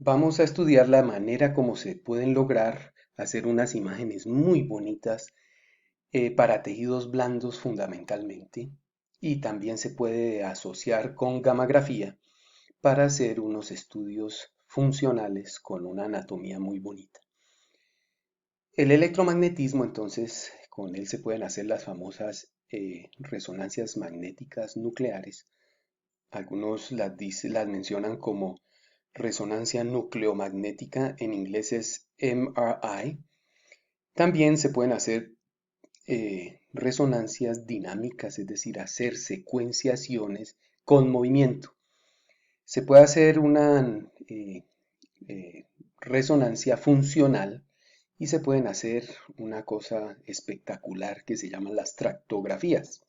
Vamos a estudiar la manera como se pueden lograr hacer unas imágenes muy bonitas para tejidos blandos fundamentalmente, y también se puede asociar con gammagrafía para hacer unos estudios funcionales con una anatomía muy bonita. El electromagnetismo, entonces, con él se pueden hacer las famosas resonancias magnéticas nucleares. Algunos las mencionan como resonancia nucleomagnética, en inglés es MRI. También se pueden hacer resonancias dinámicas, es decir, hacer secuenciaciones con movimiento. Se puede hacer una eh, resonancia funcional y se pueden hacer una cosa espectacular que se llaman las tractografías.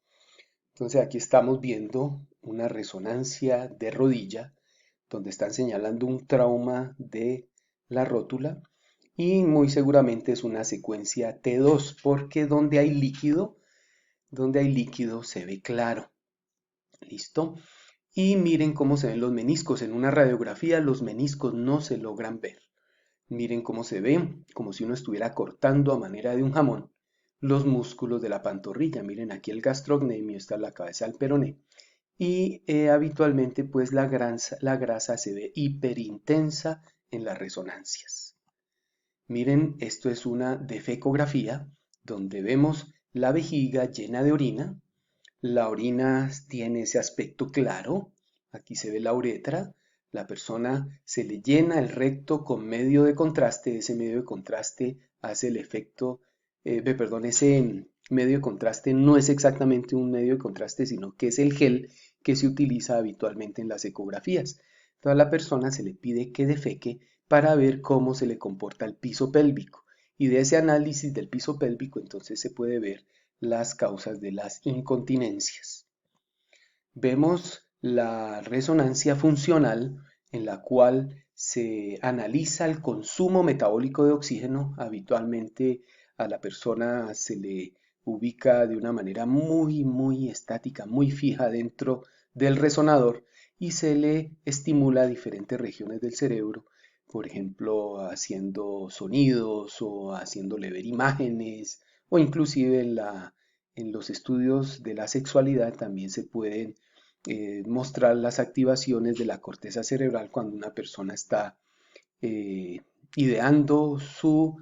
Entonces aquí estamos viendo una resonancia de rodilla donde están señalando un trauma de la rótula y muy seguramente es una secuencia T2 porque donde hay líquido se ve claro. ¿Listo? Y miren cómo se ven los meniscos. En una radiografía los meniscos no se logran ver. Miren cómo se ven, como si uno estuviera cortando a manera de un jamón los músculos de la pantorrilla. Miren aquí el gastrocnemio, está la cabeza del peroné. Y habitualmente pues la grasa se ve hiperintensa en las resonancias. Miren, esto es una defecografía donde vemos la vejiga llena de orina. La orina tiene ese aspecto claro. Aquí se ve la uretra. La persona se le llena el recto con medio de contraste. Ese medio de contraste hace el efecto, perdón, ese medio de contraste no es exactamente un medio de contraste, sino que es el gel que se utiliza habitualmente en las ecografías. Entonces a la persona se le pide que defeque para ver cómo se le comporta el piso pélvico. Y de ese análisis del piso pélvico entonces se puede ver las causas de las incontinencias. Vemos la resonancia funcional en la cual se analiza el consumo metabólico de oxígeno. Habitualmente a la persona se le ubica de una manera muy estática, muy fija dentro del resonador y se le estimula diferentes regiones del cerebro, por ejemplo, haciendo sonidos o haciéndole ver imágenes o inclusive en los estudios de la sexualidad también se pueden mostrar las activaciones de la corteza cerebral cuando una persona está eh, ideando su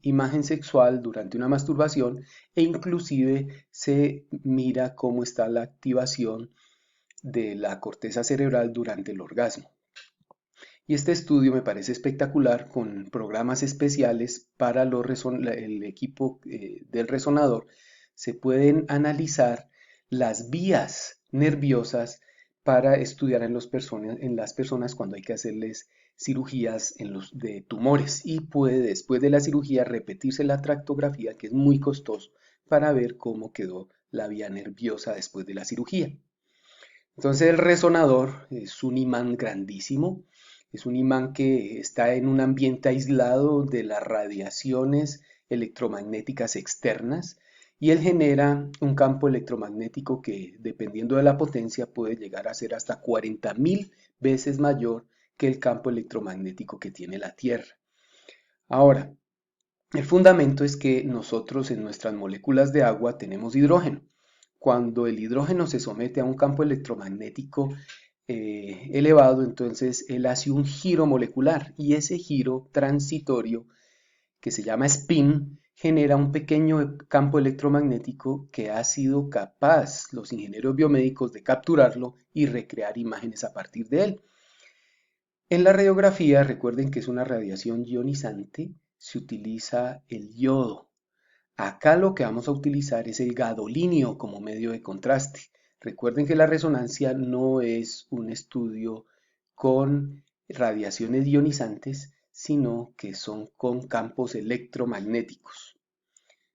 imagen sexual durante una masturbación, e inclusive se mira cómo está la activación de la corteza cerebral durante el orgasmo. Y este estudio me parece espectacular con programas especiales para el equipo del resonador. Se pueden analizar las vías nerviosas para estudiar en las personas cuando hay que hacerles cirugías de tumores, y puede después de la cirugía repetirse la tractografía, que es muy costoso, para ver cómo quedó la vía nerviosa después de la cirugía. Entonces el resonador es un imán grandísimo, es un imán que está en un ambiente aislado de las radiaciones electromagnéticas externas, y él genera un campo electromagnético que, dependiendo de la potencia, puede llegar a ser hasta 40.000 veces mayor que el campo electromagnético que tiene la Tierra. Ahora, el fundamento es que nosotros en nuestras moléculas de agua tenemos hidrógeno. Cuando el hidrógeno se somete a un campo electromagnético elevado, entonces él hace un giro molecular, y ese giro transitorio, que se llama spin, genera un pequeño campo electromagnético que ha sido capaz los ingenieros biomédicos de capturarlo y recrear imágenes a partir de él. En la radiografía, recuerden que es una radiación ionizante, se utiliza el yodo. Acá lo que vamos a utilizar es el gadolinio como medio de contraste. Recuerden que la resonancia no es un estudio con radiaciones ionizantes, sino que son con campos electromagnéticos.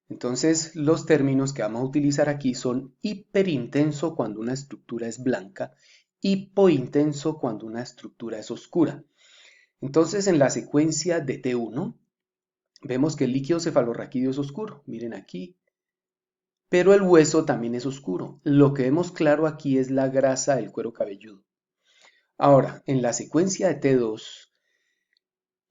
Entonces, los términos que vamos a utilizar aquí son hiperintenso cuando una estructura es blanca, hipointenso cuando una estructura es oscura. Entonces, en la secuencia de T1, vemos que el líquido cefalorraquídeo es oscuro, miren aquí, pero el hueso también es oscuro. Lo que vemos claro aquí es la grasa del cuero cabelludo. Ahora, en la secuencia de T2,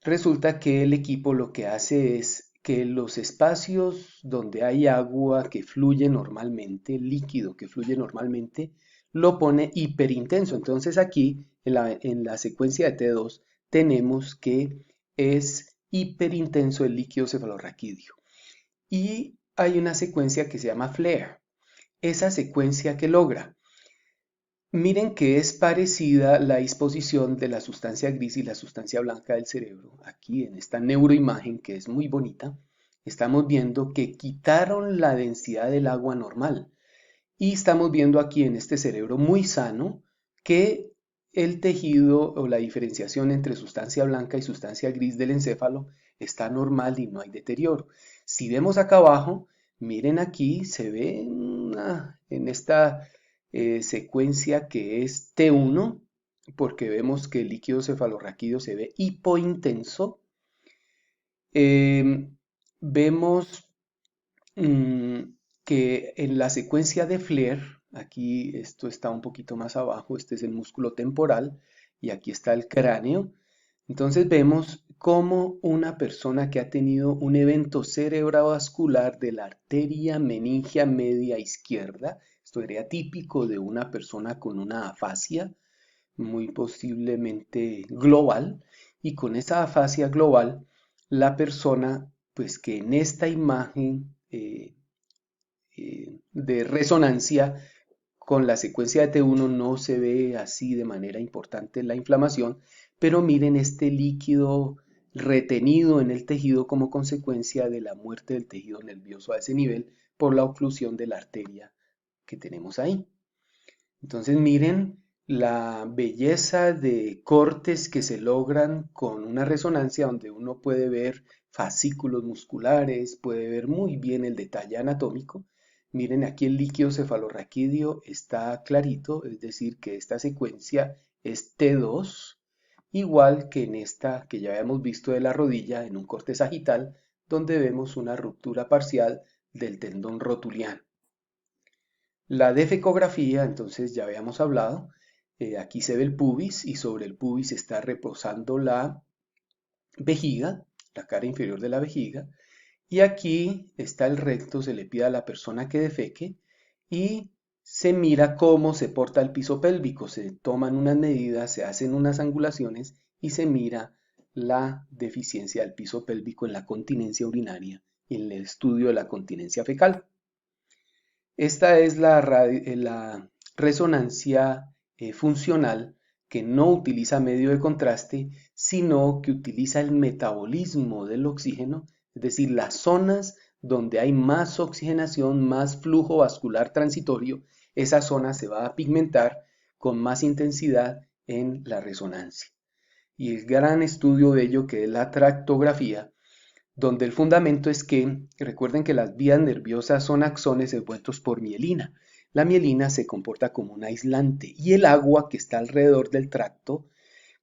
resulta que el equipo lo que hace es que los espacios donde hay agua que fluye normalmente, líquido que fluye normalmente, lo pone hiperintenso. Entonces aquí en la secuencia de T2 tenemos que es hiperintenso el líquido cefalorraquídeo. Y hay una secuencia que se llama flare. Esa secuencia que logra. Miren que es parecida la disposición de la sustancia gris y la sustancia blanca del cerebro. Aquí en esta neuroimagen que es muy bonita, estamos viendo que quitaron la densidad del agua normal. Y estamos viendo aquí en este cerebro muy sano que el tejido o la diferenciación entre sustancia blanca y sustancia gris del encéfalo está normal y no hay deterioro. Si vemos acá abajo, miren aquí, se ve en esta secuencia que es T1, porque vemos que el líquido cefalorraquídeo se ve hipointenso. Vemos mm, que en la secuencia de Flair, aquí esto está un poquito más abajo, este es el músculo temporal y aquí está el cráneo. Entonces vemos cómo una persona que ha tenido un evento cerebrovascular de la arteria meningia media izquierda, esto sería típico de una persona con una afasia, muy posiblemente global, y con esa afasia global, la persona, pues que en esta imagen de resonancia con la secuencia de T1 no se ve así de manera importante la inflamación, pero miren este líquido retenido en el tejido como consecuencia de la muerte del tejido nervioso a ese nivel por la oclusión de la arteria que tenemos ahí. Entonces miren la belleza de cortes que se logran con una resonancia donde uno puede ver fascículos musculares, puede ver muy bien el detalle anatómico. Miren aquí el líquido cefalorraquídeo está clarito, es decir que esta secuencia es T2, igual que en esta que ya habíamos visto de la rodilla en un corte sagital, donde vemos una ruptura parcial del tendón rotuliano. La defecografía, entonces ya habíamos hablado, aquí se ve el pubis y sobre el pubis está reposando la vejiga, la cara inferior de la vejiga, y aquí está el recto, se le pide a la persona que defeque y se mira cómo se porta el piso pélvico, se toman unas medidas, se hacen unas angulaciones y se mira la deficiencia del piso pélvico en la continencia urinaria y en el estudio de la continencia fecal. Esta es la resonancia funcional que no utiliza medio de contraste, sino que utiliza el metabolismo del oxígeno, es decir, las zonas donde hay más oxigenación, más flujo vascular transitorio, esa zona se va a pigmentar con más intensidad en la resonancia. Y el gran estudio de ello que es la tractografía, donde el fundamento es que, recuerden que las vías nerviosas son axones envueltos por mielina. La mielina se comporta como un aislante y el agua que está alrededor del tracto,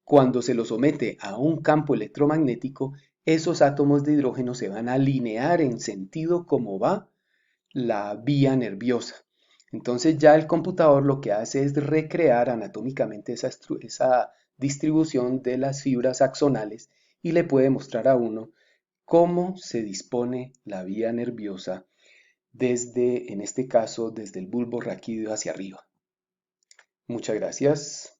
cuando se lo somete a un campo electromagnético, esos átomos de hidrógeno se van a alinear en sentido como va la vía nerviosa. Entonces ya el computador lo que hace es recrear anatómicamente esa distribución de las fibras axonales y le puede mostrar a uno cómo se dispone la vía nerviosa desde, en este caso, desde el bulbo raquídeo hacia arriba. Muchas gracias.